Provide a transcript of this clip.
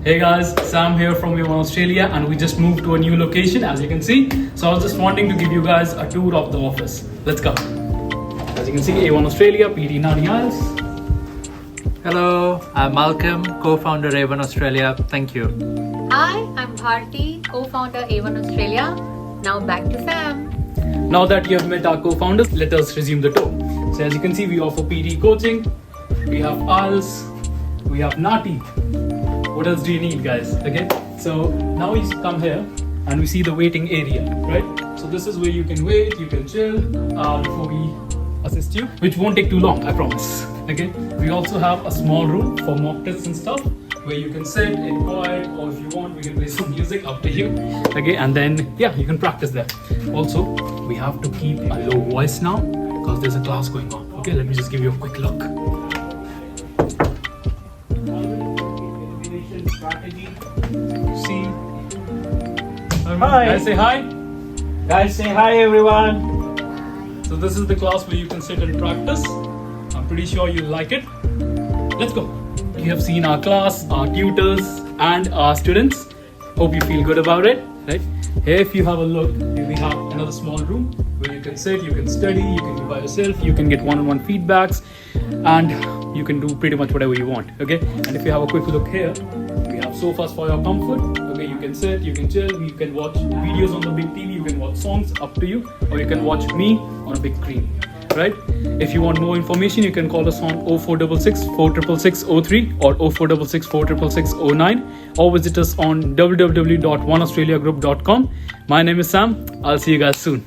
Hey guys, Sam here from A1 Australia, and we just moved to a new location, as you can see. So I was just wanting to give you guys a tour of the office. Let's go. As you can see, A1 Australia, PTE IELTS. Hello, I'm Malcolm, co-founder A1 Australia. Thank you. Hi, I'm Bharti, co-founder A1 Australia. Now back to Sam. Now that you have met our co-founders, let us resume the tour. So as you can see, we offer PTE coaching, we have IELTS, we have NAATI. What else do you need, guys? Okay, so now we come here and we see the waiting area, right? So this is where you can wait, you can chill before we assist you, which won't take too long, I promise. Okay, we also have a small room for mock tests and stuff where you can sit in quiet, or if you want we can play some music, up to you. Okay, and then yeah, you can practice there. Also, we have to keep a low voice now because there's a class going on. Okay, let me just give you a quick look. Strategy. See. Hi. Guys, say hi. Guys, say hi everyone. So this is the class where you can sit and practice. I'm pretty sure you'll like it. Let's go. You have seen our class, our tutors, and our students. Hope you feel good about it, right? Here, if you have a look, we have another small room where you can sit, you can study, you can be by yourself, you can get one-on-one feedbacks, and you can do pretty much whatever you want. Okay. And if you have a quick look here, we have sofas for your comfort. Okay, you can sit, you can chill, you can watch videos on the big TV, you can watch songs, up to you, or you can watch me on a big screen, right? If you want more information, you can call us on 0466 466 03 or 0466 466 09, or visit us on www.oneaustraliagroup.com. My name is Sam. I'll see you guys soon.